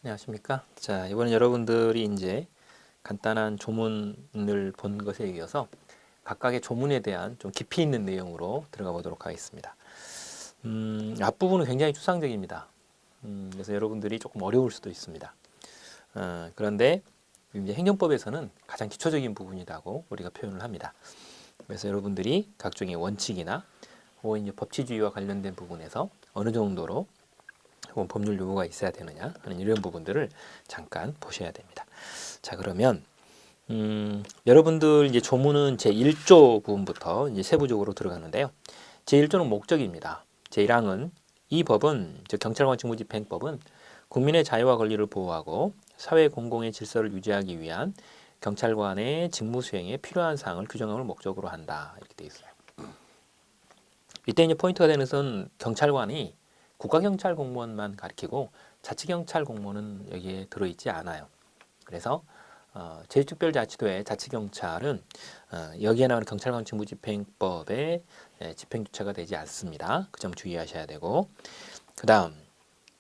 안녕하십니까. 자, 이번에 여러분들이 이제 간단한 조문을 본 것에 이어서 각각의 조문에 대한 좀 깊이 있는 내용으로 들어가 보도록 하겠습니다. 앞부분은 굉장히 추상적입니다. 그래서 여러분들이 조금 어려울 수도 있습니다. 그런데 이제 행정법에서는 가장 기초적인 부분이라고 우리가 표현을 합니다. 그래서 여러분들이 각종의 원칙이나 혹은 이제 법치주의와 관련된 부분에서 어느 정도로 혹은 법률 요구가 있어야 되느냐 하는 이런 부분들을 잠깐 보셔야 됩니다. 자, 그러면 여러분들 이제 조문은 제1조 부분부터 이제 세부적으로 들어가는데요. 제1조는 목적입니다. 제1항은 이 법은 즉 경찰관 직무집행법은 국민의 자유와 권리를 보호하고 사회 공공의 질서를 유지하기 위한 경찰관의 직무 수행에 필요한 사항을 규정함을 목적으로 한다. 이렇게 되어 있어요. 이때 이제 포인트가 되는 것은 경찰관이 국가경찰 공무원만 가리키고 자치경찰 공무원은 여기에 들어있지 않아요. 그래서 제1특별자치도의 자치경찰은 여기에 나오는 경찰관 직무집행법의 집행주체가 되지 않습니다. 그 점 주의하셔야 되고, 그 다음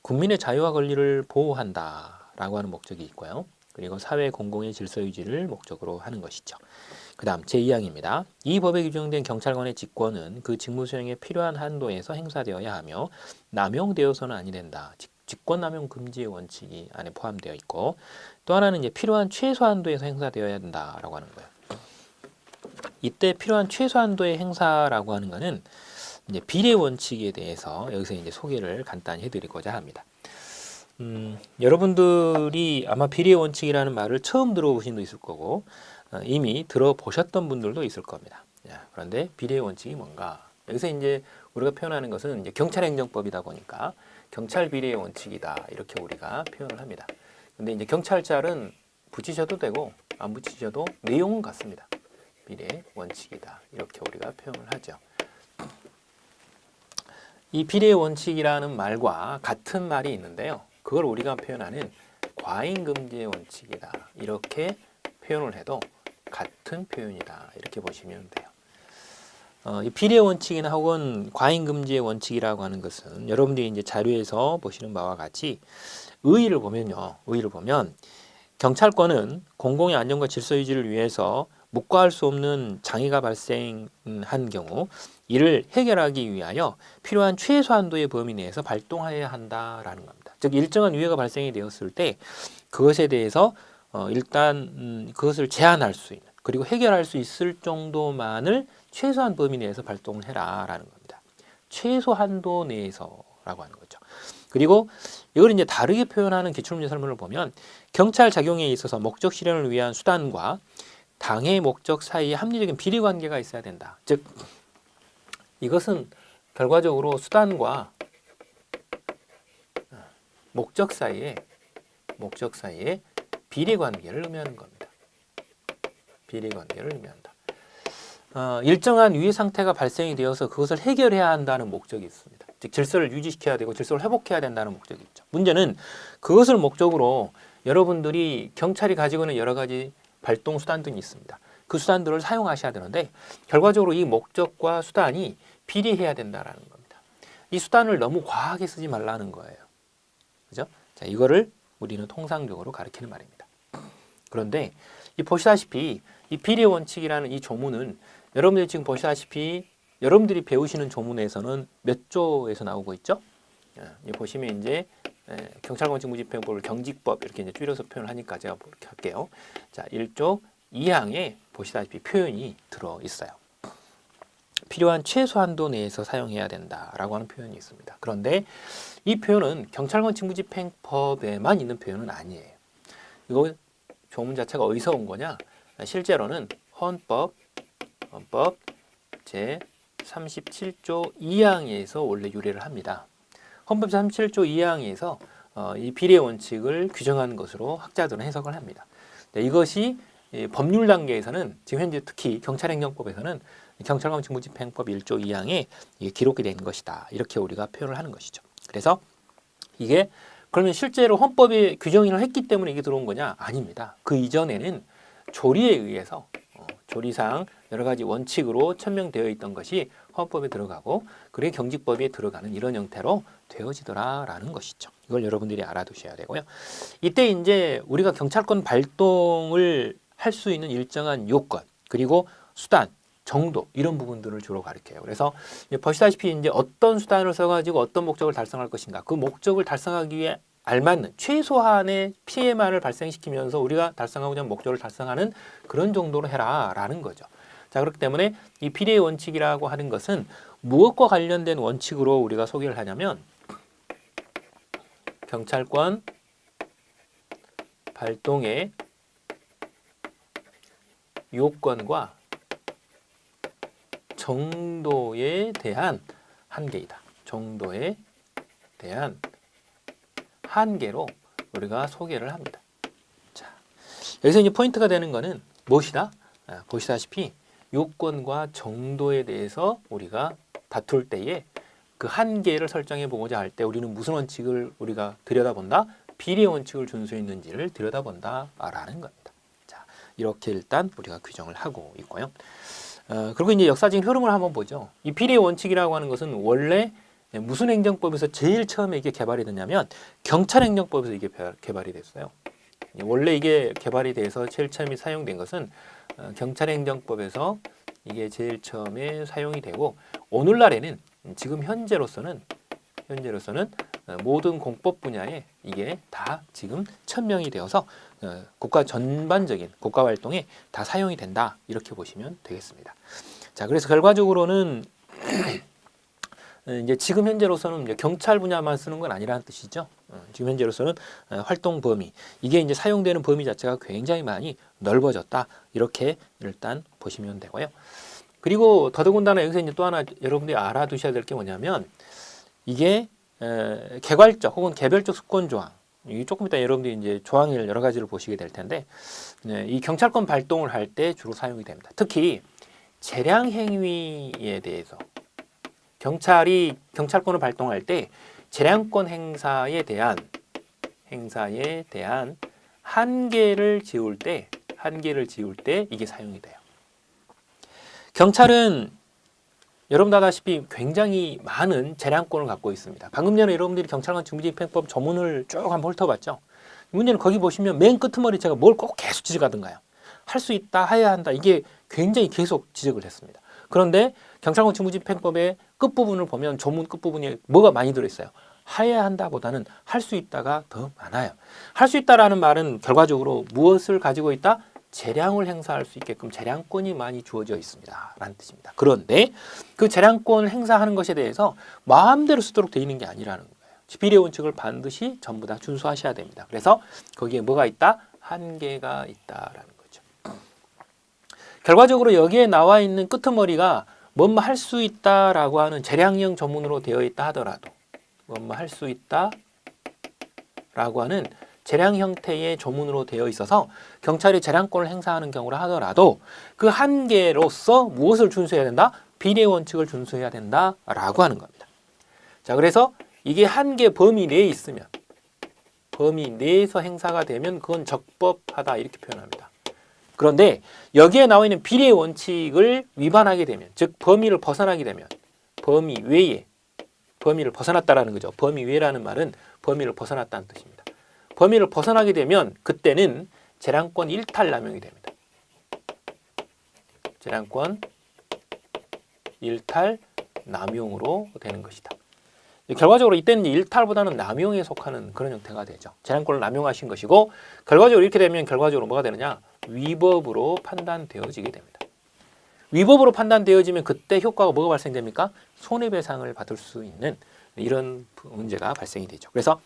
국민의 자유와 권리를 보호한다라고 하는 목적이 있고요. 그리고 사회 공공의 질서 유지를 목적으로 하는 것이죠. 그 다음 제2항입니다. 이 법에 규정된 경찰관의 직권은 그 직무 수행에 필요한 한도에서 행사되어야 하며 남용되어서는 아니 된다. 직권남용 금지의 원칙이 안에 포함되어 있고, 또 하나는 이제 필요한 최소 한도에서 행사되어야 된다라고 하는 거예요. 이때 필요한 최소 한도의 행사라고 하는 것은 이제 비례 원칙에 대해서 여기서 이제 소개를 간단히 해드리고자 합니다. 여러분들이 아마 비례 원칙이라는 말을 처음 들어보신 분도 있을 거고 이미 들어보셨던 분들도 있을 겁니다. 그런데 비례 원칙이 뭔가? 여기서 이제 우리가 표현하는 것은 이제 경찰행정법이다 보니까 경찰 비례 원칙이다 이렇게 우리가 표현을 합니다. 근데 이제 경찰자는 붙이셔도 되고 안 붙이셔도 내용은 같습니다. 비례 원칙이다 이렇게 우리가 표현을 하죠. 이 비례 원칙이라는 말과 같은 말이 있는데요. 그걸 우리가 표현하는 과잉금지의 원칙이다 이렇게 표현을 해도 같은 표현이다 이렇게 보시면 돼요. 이 비례 원칙이나 혹은 과잉금지의 원칙이라고 하는 것은 여러분들이 이제 자료에서 보시는 바와 같이 의의를 보면 경찰권은 공공의 안전과 질서 유지를 위해서 묵과할 수 없는 장애가 발생한 경우 이를 해결하기 위하여 필요한 최소한도의 범위 내에서 발동해야 한다라는 겁니다. 즉 일정한 위해가 발생이 되었을 때 그것에 대해서 일단 그것을 제한할 수 있는 그리고 해결할 수 있을 정도만을 최소한 범위 내에서 발동을 해라라는 겁니다. 최소한도 내에서라고 하는 거죠. 그리고 이걸 이제 다르게 표현하는 기출문제 설문을 보면 경찰 작용에 있어서 목적 실현을 위한 수단과 당의 목적 사이에 합리적인 비례 관계가 있어야 된다. 즉 이것은 결과적으로 수단과 목적 사이에 비례 관계를 의미하는 겁니다. 비례 관계를 의미한다. 일정한 위해 상태가 발생이 되어서 그것을 해결해야 한다는 목적이 있습니다. 즉 질서를 유지시켜야 되고 질서를 회복해야 된다는 목적이 있죠. 문제는 그것을 목적으로 여러분들이 경찰이 가지고 있는 여러 가지 발동 수단들이 있습니다. 그 수단들을 사용하셔야 되는데 결과적으로 이 목적과 수단이 비례해야 된다는 겁니다. 이 수단을 너무 과하게 쓰지 말라는 거예요. 그죠? 자, 이거를 우리는 통상적으로 가리키는 말입니다. 그런데 이 보시다시피 이 비례 원칙이라는 이 조문은 여러분들이 지금 보시다시피 여러분들이 배우시는 조문에서는 몇 조에서 나오고 있죠? 보시면 이제 경찰관 직무집행법을 경직법 이렇게 이제 줄여서 표현을 하니까 제가 이렇게 할게요. 자, 1조 2항에 보시다시피 표현이 들어 있어요. 필요한 최소한도 내에서 사용해야 된다라고 하는 표현이 있습니다. 그런데 이 표현은 경찰관 직무집행법에만 있는 표현은 아니에요. 이거 조문 자체가 어디서 온 거냐? 실제로는 헌법 제 37조 2항에서 원래 유래를 합니다. 헌법 37조 2항에서 이 비례 원칙을 규정하는 것으로 학자들은 해석을 합니다. 이것이 법률 단계에서는 지금 현재 특히 경찰행정법에서는 경찰관 직무집행법 1조 2항에 기록이 된 것이다. 이렇게 우리가 표현을 하는 것이죠. 그래서 이게 그러면 실제로 헌법에 규정을 했기 때문에 이게 들어온 거냐? 아닙니다. 그 이전에는 조리에 의해서 조리상 여러 가지 원칙으로 천명되어 있던 것이 헌법에 들어가고 그게 경직법에 들어가는 이런 형태로 되어지더라라는 것이죠. 이걸 여러분들이 알아두셔야 되고요. 이때 이제 우리가 경찰권 발동을 할 수 있는 일정한 요건 그리고 수단, 정도 이런 부분들을 주로 가리켜요. 그래서 보시다시피 이제 어떤 수단을 써가지고 어떤 목적을 달성할 것인가 그 목적을 달성하기 위해 알맞는 최소한의 피해만을 발생시키면서 우리가 달성하고자 하는 목적을 달성하는 그런 정도로 해라라는 거죠. 자, 그렇기 때문에 이 비례의 원칙이라고 하는 것은 무엇과 관련된 원칙으로 우리가 소개를 하냐면 경찰권 발동의 요건과 정도에 대한 한계이다. 정도에 대한 한계로 우리가 소개를 합니다. 자, 여기서 이제 포인트가 되는 거는 무엇이다? 보시다시피 요건과 정도에 대해서 우리가 다툴 때에 그 한계를 설정해 보고자 할 때 우리는 무슨 원칙을 우리가 들여다본다? 비례 원칙을 준수했는지를 들여다본다라는 겁니다. 자, 이렇게 일단 우리가 규정을 하고 있고요. 그리고 이제 역사적인 흐름을 한번 보죠. 이 비례 원칙이라고 하는 것은 원래 무슨 행정법에서 제일 처음에 이게 개발이 됐냐면 경찰행정법에서 이게 개발이 됐어요. 원래 이게 개발이 돼서 제일 처음에 사용된 것은 경찰행정법에서 이게 제일 처음에 사용이 되고 오늘날에는 지금 현재로서는 모든 공법 분야에 이게 다 지금 천명이 되어서 국가 전반적인 국가 활동에 다 사용이 된다 이렇게 보시면 되겠습니다. 자, 그래서 결과적으로는 이제 지금 현재로서는 이제 경찰 분야만 쓰는 건 아니라는 뜻이죠. 지금 현재로서는 활동 범위 이게 이제 사용되는 범위 자체가 굉장히 많이 넓어졌다 이렇게 일단 보시면 되고요. 그리고 더더군다나 여기서 이제 또 하나 여러분들이 알아두셔야 될 게 뭐냐면 이게 개괄적 혹은 개별적 수권 조항 이 조금 이따 여러분들이 이제 조항을 여러 가지를 보시게 될 텐데 이 경찰권 발동을 할 때 주로 사용이 됩니다. 특히 재량 행위에 대해서 경찰이 경찰권을 발동할 때 재량권 행사에 대한 한계를 지울 때 이게 사용이 돼요. 경찰은 여러분 아다시피 굉장히 많은 재량권을 갖고 있습니다. 방금 전에 여러분들이 경찰관 직무집행법 조문을 쭉 한번 훑어봤죠. 문제는 거기 보시면 맨 끄트머리 제가 뭘 꼭 계속 지적하던가요. 할 수 있다, 해야 한다. 이게 굉장히 계속 지적을 했습니다. 그런데 경찰관 직무집행법의 끝부분을 보면 조문 끝부분에 뭐가 많이 들어있어요. 해야 한다보다는 할 수 있다가 더 많아요. 할 수 있다라는 말은 결과적으로 무엇을 가지고 있다? 재량을 행사할 수 있게끔 재량권이 많이 주어져 있습니다 라는 뜻입니다. 그런데 그 재량권을 행사하는 것에 대해서 마음대로 쓰도록 되어 있는 게 아니라는 거예요. 비례 원칙을 반드시 전부 다 준수하셔야 됩니다. 그래서 거기에 뭐가 있다? 한계가 있다라는 거죠. 결과적으로 여기에 나와 있는 끄트머리가 뭐뭐 할 수 있다라고 하는 재량형 조문으로 되어 있다 하더라도 뭐뭐 할 수 있다라고 하는 재량 형태의 조문으로 되어 있어서 경찰이 재량권을 행사하는 경우를 하더라도 그 한계로서 무엇을 준수해야 된다? 비례 원칙을 준수해야 된다라고 하는 겁니다. 자, 그래서 이게 한계 범위 내에 있으면 범위 내에서 행사가 되면 그건 적법하다 이렇게 표현합니다. 그런데 여기에 나와 있는 비례 원칙을 위반하게 되면 즉 범위를 벗어나게 되면 범위 외에 범위를 벗어났다라는 거죠. 범위 외라는 말은 범위를 벗어났다는 뜻입니다. 범위를 벗어나게 되면 그때는 재량권 일탈 남용이 됩니다. 재량권 일탈 남용으로 되는 것이다. 결과적으로 이때는 일탈보다는 남용에 속하는 그런 형태가 되죠. 재량권을 남용하신 것이고 결과적으로 이렇게 되면 결과적으로 뭐가 되느냐? 위법으로 판단되어지게 됩니다. 위법으로 판단되어지면 그때 효과가 뭐가 발생됩니까? 손해배상을 받을 수 있는 이런 문제가 발생이 되죠. 그래서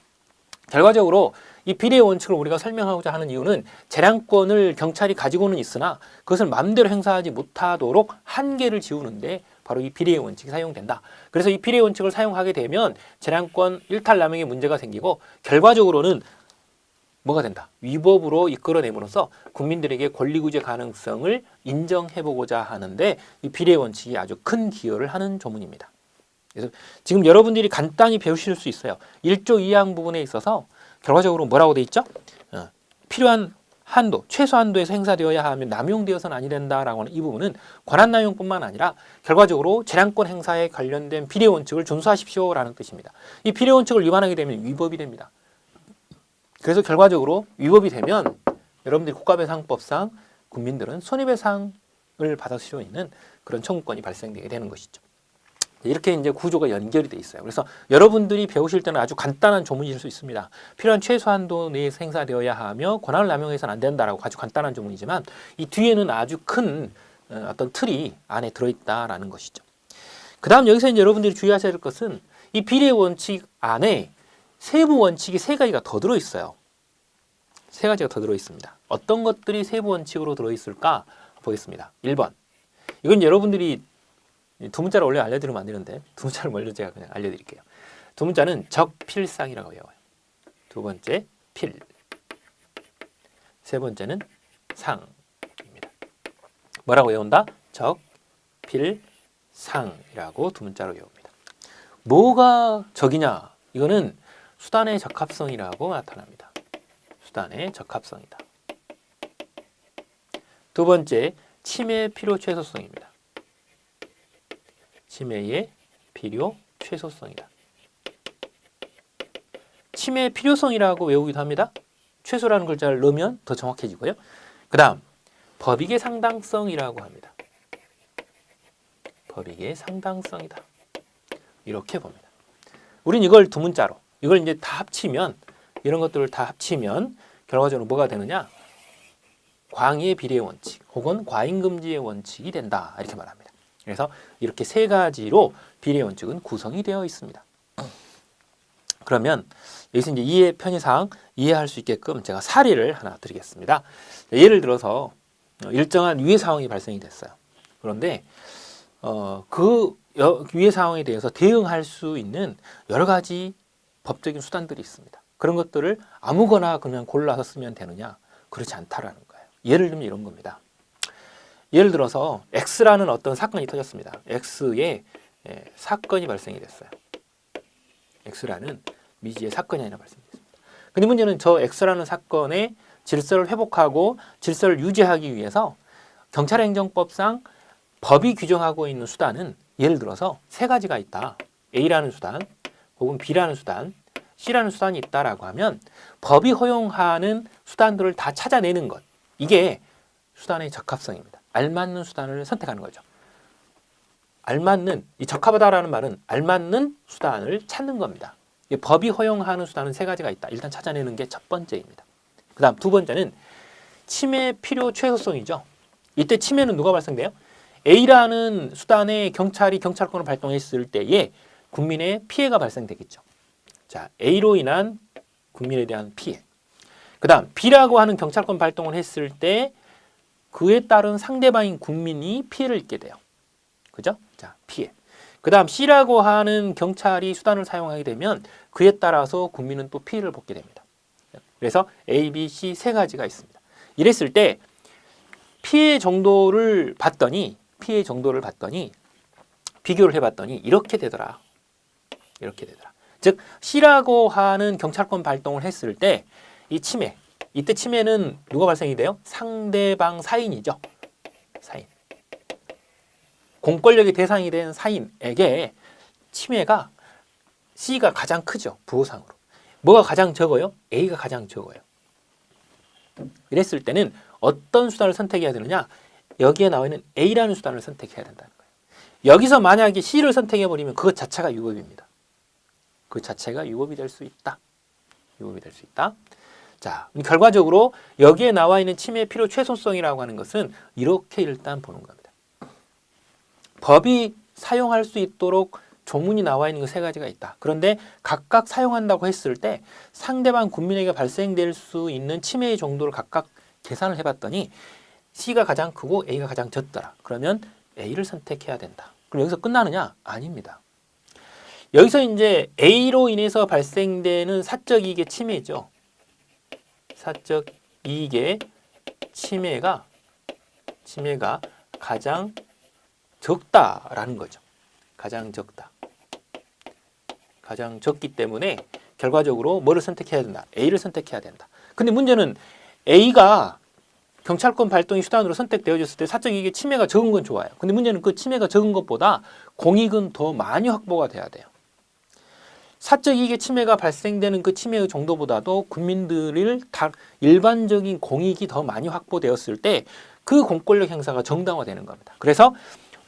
결과적으로 이 비례 원칙을 우리가 설명하고자 하는 이유는 재량권을 경찰이 가지고는 있으나 그것을 마음대로 행사하지 못하도록 한계를 지우는데 바로 이 비례 원칙이 사용된다. 그래서 이 비례 원칙을 사용하게 되면 재량권 일탈 남용의 문제가 생기고 결과적으로는 뭐가 된다? 위법으로 이끌어내므로써 국민들에게 권리구제 가능성을 인정해보고자 하는데 이 비례 원칙이 아주 큰 기여를 하는 조문입니다. 그래서 지금 여러분들이 간단히 배우실 수 있어요. 1조 2항 부분에 있어서 결과적으로 뭐라고 돼 있죠? 필요한 한도, 최소 한도에서 행사되어야 하면 남용되어서는 아니 된다라고 하는 이 부분은 권한남용뿐만 아니라 결과적으로 재량권 행사에 관련된 비례 원칙을 준수하십시오라는 뜻입니다. 이 비례 원칙을 위반하게 되면 위법이 됩니다. 그래서 결과적으로 위법이 되면 여러분들이 국가배상법상 국민들은 손해배상을 받을 수 있는 그런 청구권이 발생되게 되는 것이죠. 이렇게 이제 구조가 연결이 돼 있어요. 그래서 여러분들이 배우실 때는 아주 간단한 조문이실 수 있습니다. 필요한 최소 한도 내에서 행사되어야 하며 권한을 남용해서는 안 된다라고 아주 간단한 조문이지만 이 뒤에는 아주 큰 어떤 틀이 안에 들어있다라는 것이죠. 그 다음 여기서 이제 여러분들이 주의하셔야 할 것은 이 비례 원칙 안에 세부 원칙이 세 가지가 더 들어있어요. 세 가지가 더 들어있습니다. 어떤 것들이 세부 원칙으로 들어있을까 보겠습니다. 1번. 이건 여러분들이 두 문자를 원래 알려드리면 안 되는데 두 문자를 먼저 제가 그냥 알려드릴게요. 두 문자는 적필상이라고 외워요. 두 번째 필, 세 번째는 상입니다. 뭐라고 외운다? 적필상이라고 두 문자로 외웁니다. 뭐가 적이냐? 이거는 수단의 적합성이라고 나타납니다. 수단의 적합성이다. 두 번째 침해 필요 최소성입니다. 침해의 필요 최소성이다. 침해 필요성이라고 외우기도 합니다. 최소라는 글자를 넣으면 더 정확해지고요. 그 다음 법익의 상당성이라고 합니다. 법익의 상당성이다. 이렇게 봅니다. 우린 이걸 두 문자로 이걸 이제 다 합치면 이런 것들을 다 합치면 결과적으로 뭐가 되느냐? 광의의 비례의 원칙 혹은 과잉금지의 원칙이 된다. 이렇게 말합니다. 그래서 이렇게 세 가지로 비례 원칙은 구성이 되어 있습니다. 그러면 여기서 이제 이해 편의상 이해할 수 있게끔 제가 사례를 하나 드리겠습니다. 예를 들어서 일정한 유해 상황이 발생이 됐어요. 그런데 그 유해 상황에 대해서 대응할 수 있는 여러 가지 법적인 수단들이 있습니다. 그런 것들을 아무거나 그냥 골라서 쓰면 되느냐? 그렇지 않다라는 거예요. 예를 들면 이런 겁니다. 예를 들어서 X라는 어떤 사건이 터졌습니다. X의 사건이 발생이 됐어요. X라는 미지의 사건이 하나 발생됐습니다. 근데 문제는 저 X라는 사건의 질서를 회복하고 질서를 유지하기 위해서 경찰행정법상 법이 규정하고 있는 수단은 예를 들어서 세 가지가 있다. A라는 수단, 혹은 B라는 수단, C라는 수단이 있다라고 하면 법이 허용하는 수단들을 다 찾아내는 것. 이게 수단의 적합성입니다. 알맞는 수단을 선택하는 거죠. 알맞는, 이 적합하다라는 말은 알맞는 수단을 찾는 겁니다. 법이 허용하는 수단은 세 가지가 있다. 일단 찾아내는 게 첫 번째입니다. 그 다음 두 번째는 침해 필요 최소성이죠. 이때 침해는 누가 발생돼요? A라는 수단에 경찰이 경찰권을 발동했을 때에 국민의 피해가 발생되겠죠. 자, A로 인한 국민에 대한 피해. 그 다음 B라고 하는 경찰권 발동을 했을 때 그에 따른 상대방인 국민이 피해를 입게 돼요. 그죠? 자, 피해. 그 다음 C라고 하는 경찰이 수단을 사용하게 되면 그에 따라서 국민은 또 피해를 받게 됩니다. 그래서 A, B, C 세 가지가 있습니다. 이랬을 때 피해 정도를 봤더니 비교를 해봤더니 이렇게 되더라. 이렇게 되더라. 즉 C라고 하는 경찰권 발동을 했을 때 이 침해, 이때 침해는 누가 발생이 돼요? 상대방 사인이죠. 사인. 공권력의 대상이 된 사인에게 침해가 C가 가장 크죠. 부호상으로. 뭐가 가장 적어요? A가 가장 적어요. 이랬을 때는 어떤 수단을 선택해야 되느냐? 여기에 나와 있는 A라는 수단을 선택해야 된다는 거예요. 여기서 만약에 C를 선택해버리면 그것 자체가 위법입니다. 그 자체가 위법이 될 수 있다. 위법이 될 수 있다. 자, 결과적으로 여기에 나와 있는 침해 필요 최소성이라고 하는 것은 이렇게 일단 보는 겁니다. 법이 사용할 수 있도록 조문이 나와 있는 그 세 가지가 있다. 그런데 각각 사용한다고 했을 때 상대방 국민에게 발생될 수 있는 침해의 정도를 각각 계산을 해봤더니 C가 가장 크고 A가 가장 적더라. 그러면 A를 선택해야 된다. 그럼 여기서 끝나느냐? 아닙니다. 여기서 이제 A로 인해서 발생되는 사적 이익의 침해죠. 사적 이익의 침해가 가장 적다라는 거죠. 가장 적다. 가장 적기 때문에 결과적으로 뭐를 선택해야 된다? A를 선택해야 된다. 근데 문제는 A가 경찰권 발동의 수단으로 선택되어졌을 때 사적 이익의 침해가 적은 건 좋아요. 근데 문제는 그 침해가 적은 것보다 공익은 더 많이 확보가 돼야 돼요. 사적 이익의 침해가 발생되는 그 침해의 정도보다도 국민들을 일반적인 공익이 더 많이 확보되었을 때 그 공권력 행사가 정당화되는 겁니다. 그래서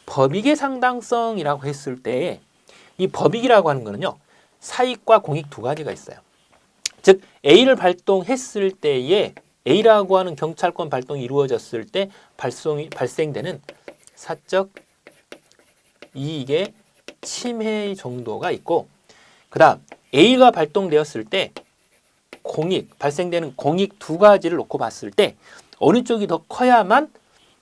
법익의 상당성이라고 했을 때 이 법익이라고 하는 거는요, 사익과 공익 두 가지가 있어요. 즉 A를 발동했을 때에 A라고 하는 경찰권 발동이 이루어졌을 때 발생되는 사적 이익의 침해 정도가 있고, 그 다음 A가 발동되었을 때 발생되는 공익 두 가지를 놓고 봤을 때 어느 쪽이 더 커야만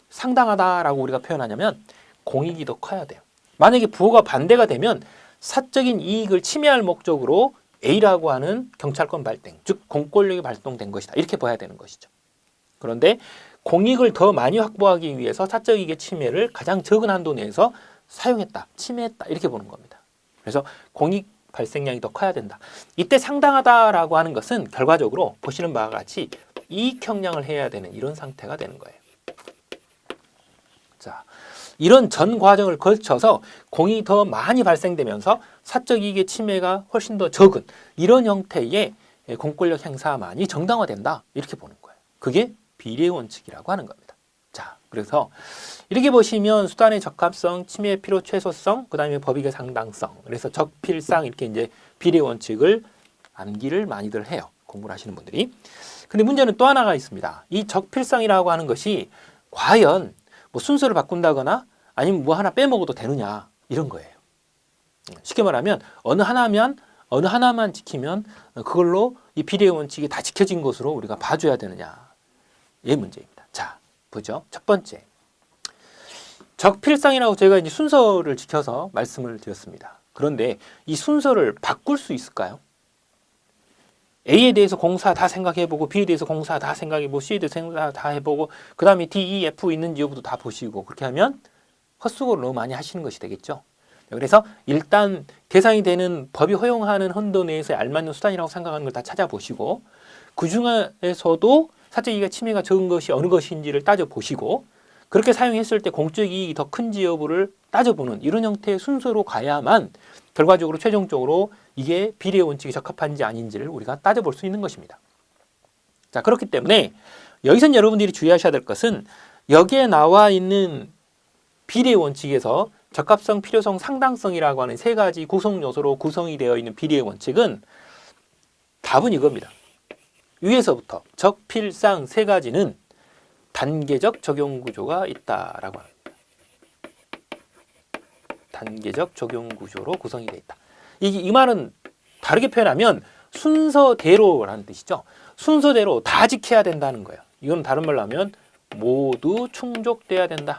상당하다라고 우리가 표현하냐면 공익이 더 커야 돼요. 만약에 부호가 반대가 되면 사적인 이익을 침해할 목적으로 A라고 하는 경찰권 발동, 즉 공권력이 발동된 것이다, 이렇게 봐야 되는 것이죠. 그런데 공익을 더 많이 확보하기 위해서 사적 이익의 침해를 가장 적은 한도 내에서 사용했다, 침해했다, 이렇게 보는 겁니다. 그래서 공익 발생량이 더 커야 된다. 이때 상당하다라고 하는 것은 결과적으로 보시는 바와 같이 이익 형량을 해야 되는 이런 상태가 되는 거예요. 자, 이런 전 과정을 거쳐서 공익이 더 많이 발생되면서 사적 이익의 침해가 훨씬 더 적은 이런 형태의 공권력 행사만이 정당화된다, 이렇게 보는 거예요. 그게 비례 원칙이라고 하는 겁니다. 자, 그래서 이렇게 보시면 수단의 적합성, 침해의 필요 최소성, 그 다음에 법익의 상당성, 그래서 적필상, 이렇게 이제 비례 원칙을 암기를 많이들 해요, 공부를 하시는 분들이. 근데 문제는 또 하나가 있습니다. 이 적필상이라고 하는 것이 과연 뭐 순서를 바꾼다거나 아니면 뭐 하나 빼먹어도 되느냐, 이런 거예요. 쉽게 말하면 어느 하나만 지키면 그걸로 이 비례 원칙이 다 지켜진 것으로 우리가 봐줘야 되느냐, 이 문제입니다. 자, 보죠. 첫 번째, 적필상이라고 제가 이제 순서를 지켜서 말씀을 드렸습니다. 그런데 이 순서를 바꿀 수 있을까요? A에 대해서 공사 다 생각해보고, B에 대해서 공사 다 생각해보고, C에 대해서 생각 다 해보고, 그 다음에 D, E, F 있는지 여부도 다 보시고, 그렇게 하면 헛수고를 너무 많이 하시는 것이 되겠죠. 그래서 일단 대상이 되는 법이 허용하는 한도 내에서의 알맞는 수단이라고 생각하는 걸 다 찾아보시고, 그 중에서도 사적 이익의 침해가 적은 것이 어느 것인지를 따져보시고, 그렇게 사용했을 때 공적 이익이 더 큰지 여부를 따져보는 이런 형태의 순서로 가야만 결과적으로 최종적으로 이게 비례 원칙에 적합한지 아닌지를 우리가 따져볼 수 있는 것입니다. 자, 그렇기 때문에 여기서 여러분들이 주의하셔야 될 것은 여기에 나와 있는 비례 원칙에서 적합성, 필요성, 상당성이라고 하는 세 가지 구성 요소로 구성이 되어 있는 비례 원칙은 답은 이겁니다. 위에서부터 적, 필, 상 세 가지는 단계적 적용 구조가 있다라고 합니다. 단계적 적용 구조로 구성이 되어 있다. 이 말은 다르게 표현하면 순서대로라는 뜻이죠. 순서대로 다 지켜야 된다는 거예요. 이건 다른 말로 하면 모두 충족돼야 된다.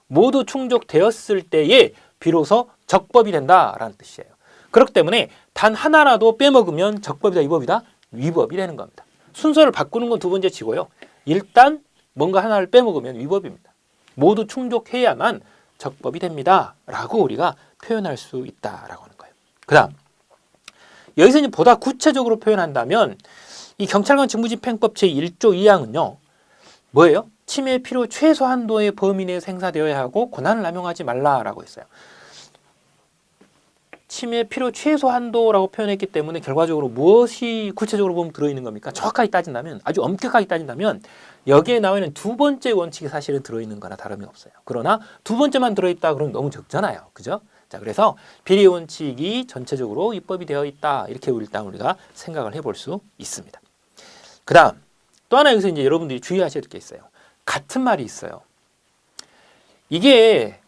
모두 충족되었을 때에 비로소 적법이 된다라는 뜻이에요. 그렇기 때문에 단 하나라도 빼먹으면 적법이다, 위법이다, 위법이 되는 겁니다. 순서를 바꾸는 건 두 번째 치고요. 일단 뭔가 하나를 빼먹으면 위법입니다. 모두 충족해야만 적법이 됩니다 라고 우리가 표현할 수 있다라고 하는 거예요. 그 다음, 여기서 이제 보다 구체적으로 표현한다면 이 경찰관 직무집행법 제1조 2항은요 뭐예요? 침해 필요 최소 한도의 범위 내에서 행사되어야 하고 권한을 남용하지 말라라고 했어요. 침해 필요 최소 한도라고 표현했기 때문에 결과적으로 무엇이 구체적으로 보면 들어있는 겁니까? 정확하게 따진다면, 아주 엄격하게 따진다면 여기에 나와 있는 두 번째 원칙이 사실은 들어있는 거나 다름이 없어요. 그러나 두 번째만 들어있다 그러면 너무 적잖아요. 그죠? 자, 그래서 비례 원칙이 전체적으로 입법이 되어 있다, 이렇게 일단 우리가 생각을 해볼 수 있습니다. 그 다음 또 하나 여기서 이제 여러분들이 주의하셔야 될 게 있어요. 같은 말이 있어요. 이게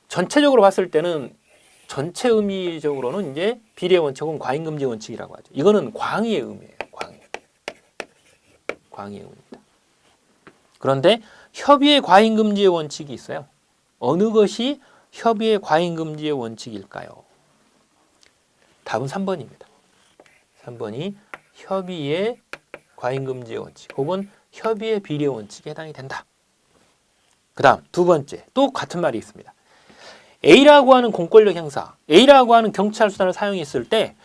전체적으로 봤을 때는 전체 의미적으로는 이제 비례 원칙 혹은 과잉금지 원칙이라고 하죠. 이거는 광의의 의미예요. 광의의 의미입니다. 그런데 협의의 과잉금지의 원칙이 있어요. 어느 것이 협의의 과잉금지의 원칙일까요? 답은 3번입니다. 3번이 협의의 과잉금지의 원칙 혹은 협의의 비례 원칙에 해당이 된다. 그 다음 두 번째, 또 같은 말이 있습니다. A라고 하는 공권력 행사, A라고 하는 경찰 수단을 사용했을 때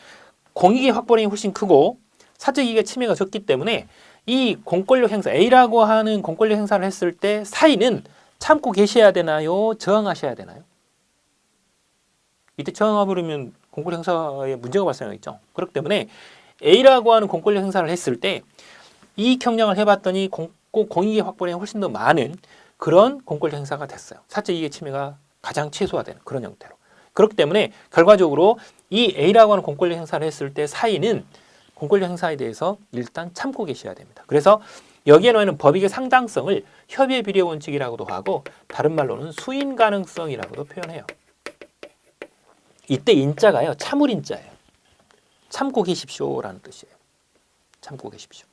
공익의 확보량이 훨씬 크고 사적 이익의 침해가 적기 때문에 이 공권력 행사, A라고 하는 공권력 행사를 했을 때 사인은 참고 계셔야 되나요? 저항하셔야 되나요? 이때 저항해버리면 공권력 행사에 문제가 발생하겠죠. 그렇기 때문에 A라고 하는 공권력 행사를 했을 때 이익 형량을 해봤더니 공익의 확보량이 훨씬 더 많은 그런 공권력 행사가 됐어요. 사적 이익의 침해가 가장 최소화되는 그런 형태로. 그렇기 때문에 결과적으로 이 A라고 하는 공권력 행사를 했을 때 사인은 공권력 행사에 대해서 일단 참고 계셔야 됩니다. 그래서 여기에 나와 있는 법익의 상당성을 협의의 비례 원칙이라고도 하고 다른 말로는 수인 가능성이라고도 표현해요. 이때 인자가요 참을 인자예요. 참고 계십시오라는 뜻이에요. 참고 계십시오.